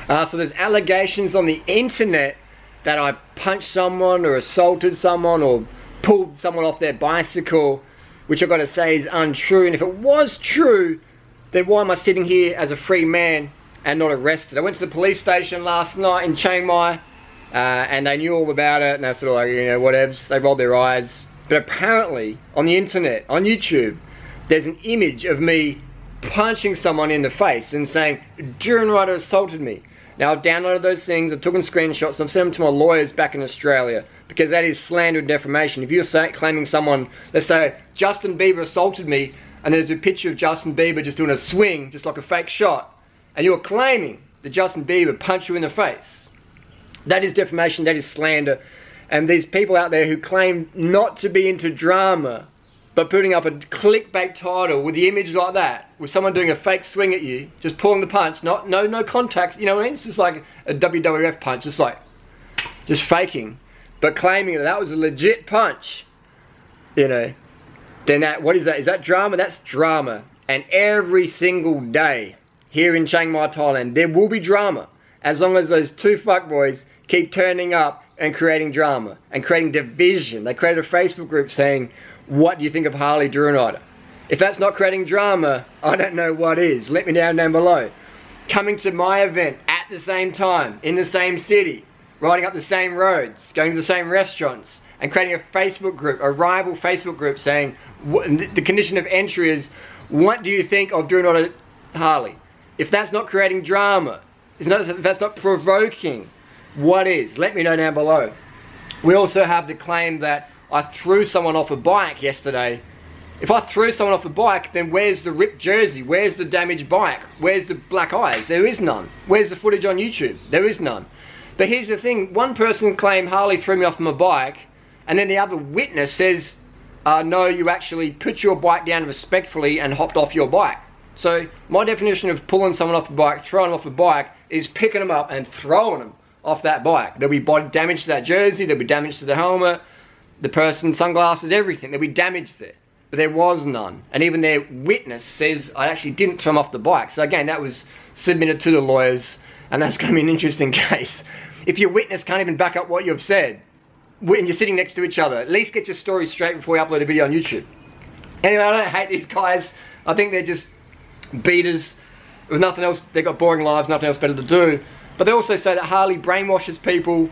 So there's allegations on the internet that I punched someone or assaulted someone or pulled someone off their bicycle, which I've got to say is untrue. And if it was true, then why am I sitting here as a free man and not arrested? I went to the police station last night in Chiang Mai, and they knew all about it, and they're sort of like, you know, whatevs. They rolled their eyes. But apparently, on the internet, on YouTube, there's an image of me punching someone in the face and saying, Durianrider assaulted me. Now, I've downloaded those things, I've taken screenshots, and I've sent them to my lawyers back in Australia, because that is slander and defamation. If you're claiming someone, let's say, Justin Bieber assaulted me, and there's a picture of Justin Bieber just doing a swing, just like a fake shot, and you're claiming that Justin Bieber punched you in the face, that is defamation, that is slander. And these people out there who claim not to be into drama, but putting up a clickbait title with the image like that, with someone doing a fake swing at you, just pulling the punch, no contact, you know what I mean? It's just like a WWF punch, just faking, but claiming that that was a legit punch, you know, then what is that? Is that drama? That's drama. And every single day here in Chiang Mai, Thailand, there will be drama, as long as those two fuckboys keep turning up and creating drama and creating division. They created a Facebook group saying, what do you think of Harley Durianrider? If that's not creating drama, I don't know what is. Let me know down below. Coming to my event at the same time, in the same city, riding up the same roads, going to the same restaurants, and creating a Facebook group, a rival Facebook group saying, the condition of entry is, what do you think of Durianrider Harley? If that's not creating drama, if that's not provoking, what is? Let me know down below. We also have the claim that I threw someone off a bike yesterday. If I threw someone off a bike, then where's the ripped jersey? Where's the damaged bike? Where's the black eyes? There is none. Where's the footage on YouTube? There is none. But here's the thing, one person claimed Harley threw me off my bike, and then the other witness says, no, you actually put your bike down respectfully and hopped off your bike. So my definition of pulling someone off a bike, throwing them off a bike, is picking them up and throwing them off that bike. There'll be body damage to that jersey, there'll be damage to the helmet, the person, sunglasses, everything. There'll be damage there. But there was none. And even their witness says, I actually didn't throw them off the bike. So again, that was submitted to the lawyers, and that's going to be an interesting case. If your witness can't even back up what you've said, when you're sitting next to each other, at least get your story straight before you upload a video on YouTube. Anyway, I don't hate these guys. I think they're just beaters with nothing else. They've got boring lives, nothing else better to do. But they also say that Harley brainwashes people,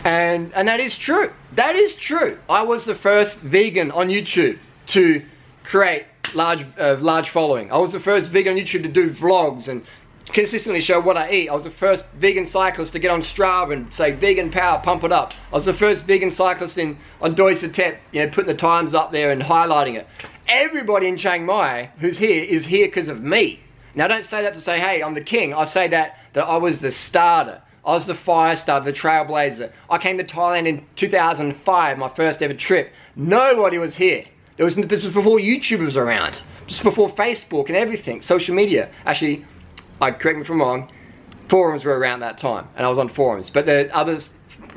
and that is true. That is true. I was the first vegan on YouTube to create large following. I was the first vegan on YouTube to do vlogs and consistently show what I eat. I was the first vegan cyclist to get on Strava and say vegan power, pump it up. I was the first vegan cyclist on Doi Satep, you know, putting the times up there and highlighting it. Everybody in Chiang Mai who's here is here because of me. Now I don't say that to say, hey, I'm the king. I say that I was the starter. I was the fire starter, the trailblazer. I came to Thailand in 2005, my first ever trip. Nobody was here. This was before YouTube was around. Just before Facebook and everything, social media. Actually, correct me if I'm wrong, forums were around that time, and I was on forums. But the other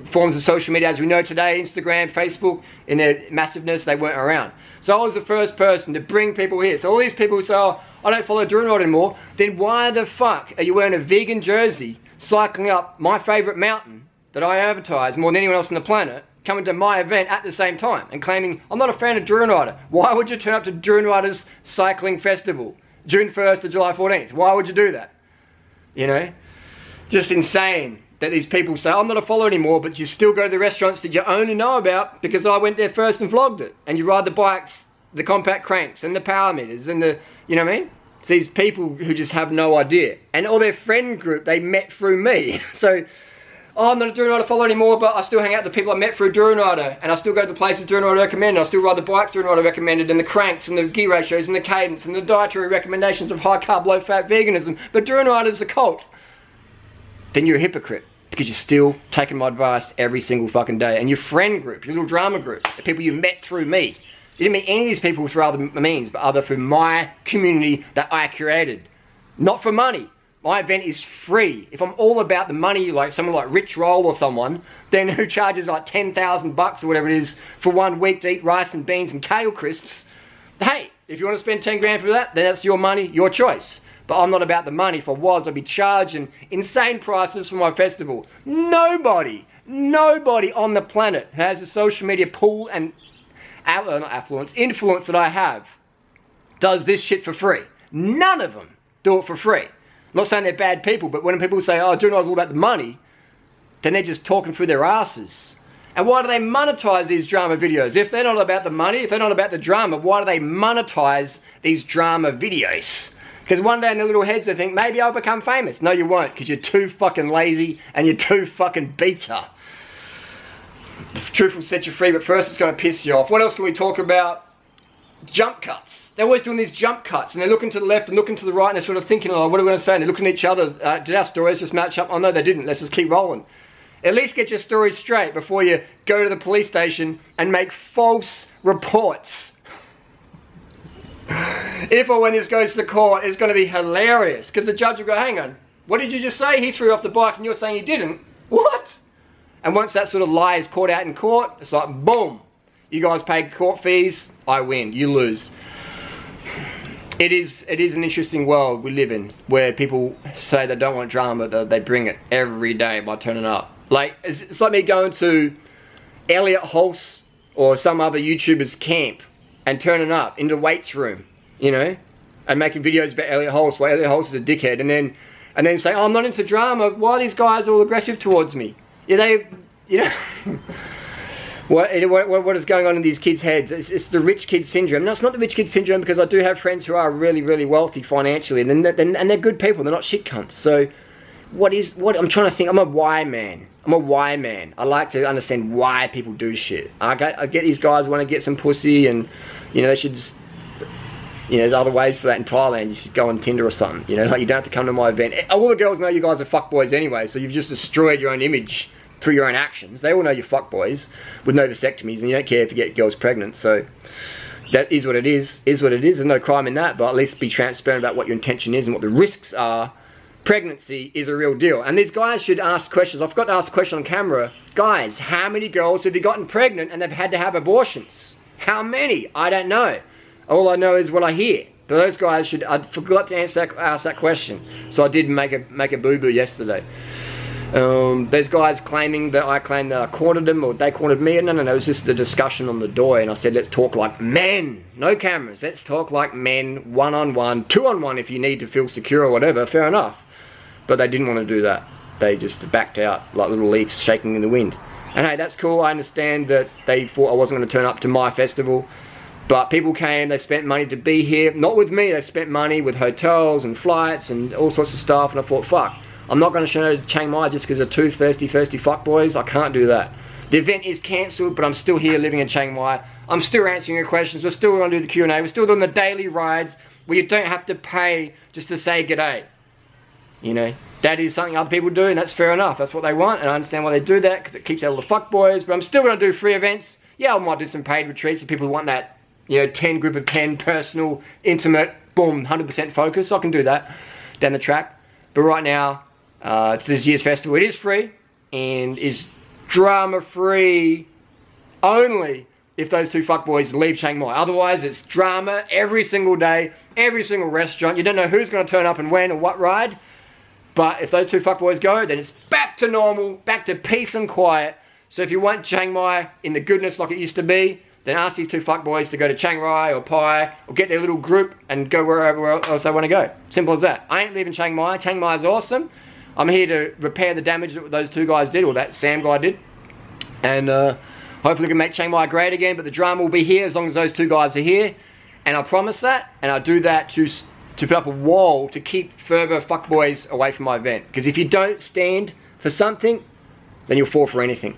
forms of social media, as we know today, Instagram, Facebook, in their massiveness, they weren't around. So I was the first person to bring people here. So all these people who say, oh, I don't follow Durianrider anymore, then why the fuck are you wearing a vegan jersey, cycling up my favourite mountain that I advertise more than anyone else on the planet, coming to my event at the same time and claiming, I'm not a fan of Durianrider. Why would you turn up to Durianrider's cycling festival, June 1st to July 14th? Why would you do that? You know? Just insane that these people say, I'm not a follower anymore, but you still go to the restaurants that you only know about because I went there first and vlogged it. And you ride the bikes, the compact cranks, and the power meters, and the, you know what I mean? It's these people who just have no idea. And all their friend group, they met through me. So, oh, I'm not a Durianrider follower anymore, but I still hang out with the people I met through Durianrider, and I still go to the places Durianrider recommended, I still ride the bikes Durianrider recommended, and the cranks, and the gear ratios, and the cadence, and the dietary recommendations of high carb, low fat veganism, but Durianrider's a cult. Then you're a hypocrite, because you're still taking my advice every single fucking day. And your friend group, your little drama group, the people you met through me, you didn't meet any of these people through other means, but other through my community that I created. Not for money. My event is free. If I'm all about the money, like someone like Rich Roll or someone, then who charges like 10,000 bucks or whatever it is for 1 week to eat rice and beans and kale crisps, hey, if you want to spend 10 grand for that, then that's your money, your choice. but I'm not about the money. If I was, I'd be charging insane prices for my festival. Nobody on the planet has the social media pull and influence that I have does this shit for free. None of them do it for free. I'm not saying they're bad people, but when people say, oh, Durianrider's all about the money, then they're just talking through their asses. And why do they monetize these drama videos? If they're not about the money, if they're not about the drama, why do they monetize these drama videos? Because one day in their little heads they think, maybe I'll become famous. No, you won't, because you're too fucking lazy and you're too fucking beta. The truth will set you free, but first it's going to piss you off. What else can we talk about? Jump cuts. They're always doing these jump cuts, and they're looking to the left and looking to the right, and they're sort of thinking, oh, what are we going to say? And they're looking at each other. Did our stories just match up? Oh, no, they didn't. Let's just keep rolling. At least get your stories straight before you go to the police station and make false reports. If or when this goes to the court, it's going to be hilarious, because the judge will go, hang on, what did you just say? He threw off the bike and you're saying he didn't? What? And once that sort of lie is caught out in court, it's like, boom. You guys pay court fees, I win, you lose. It is an interesting world we live in, where people say they don't want drama, they bring it every day by turning up. Like, it's like me going to Elliot Hulse or some other YouTuber's camp and turning up in the weights room, you know, and making videos about Elliot Hulse, where Elliot Hulse is a dickhead, and then say, oh, I'm not into drama, why are these guys all aggressive towards me? Yeah, you know, what is going on in these kids' heads? It's the rich kid syndrome. No, it's not the rich kid syndrome, because I do have friends who are really, really wealthy financially, and they're good people. They're not shit cunts. So, what I'm trying to think. I'm a why man. I like to understand why people do shit. I get these guys want to get some pussy, and you know they should just. You know, there's other ways for that in Thailand. You should go on Tinder or something. You know, like you don't have to come to my event. All the girls know you guys are fuckboys anyway, so you've just destroyed your own image through your own actions. They all know you're fuckboys with no vasectomies, and you don't care if you get girls pregnant. So that is what it is. There's no crime in that, but at least be transparent about what your intention is and what the risks are. Pregnancy is a real deal, and these guys should ask questions. I forgot to ask a question on camera. Guys, how many girls have you gotten pregnant and they've had to have abortions? How many? I don't know. All I know is what I hear. But those guys should. I forgot to ask that question, so I did make a boo-boo yesterday. There's guys claiming that I claimed that I cornered them or they cornered me. No, it was just a discussion on the door, and I said, let's talk like men. No cameras. Let's talk like men, one-on-one, two-on-one if you need to feel secure or whatever. Fair enough. But they didn't want to do that. They just backed out like little leaves shaking in the wind. And hey, that's cool. I understand that they thought I wasn't going to turn up to my festival. But people came, they spent money to be here. Not with me, they spent money with hotels and flights and all sorts of stuff. And I thought, fuck, I'm not going to show Chiang Mai just because of two thirsty fuckboys. I can't do that. The event is cancelled, but I'm still here living in Chiang Mai. I'm still answering your questions. We're still going to do the Q&A. We're still doing the daily rides where you don't have to pay just to say g'day. You know, that is something other people do, and that's fair enough. That's what they want, and I understand why they do that, because it keeps out all the fuckboys. But I'm still going to do free events. Yeah, I might do some paid retreats for people who want that, you know, 10 group of 10, personal, intimate, boom, 100% focus. I can do that down the track. But right now, it's this year's festival. It is free, and is drama-free only if those two fuckboys leave Chiang Mai. Otherwise, it's drama every single day, every single restaurant. You don't know who's going to turn up and when or what ride. But if those two fuckboys go, then it's back to normal, back to peace and quiet. So if you want Chiang Mai in the goodness like it used to be, then ask these two fuckboys to go to Chiang Rai or Pai, or get their little group and go wherever else they want to go. Simple as that. I ain't leaving Chiang Mai. Chiang Mai is awesome. I'm here to repair the damage that those two guys did, or that Sam guy did. And hopefully we can make Chiang Mai great again, but the drama will be here as long as those two guys are here. And I promise that, and I do that to put up a wall to keep further fuckboys away from my event. Because if you don't stand for something, then you'll fall for anything.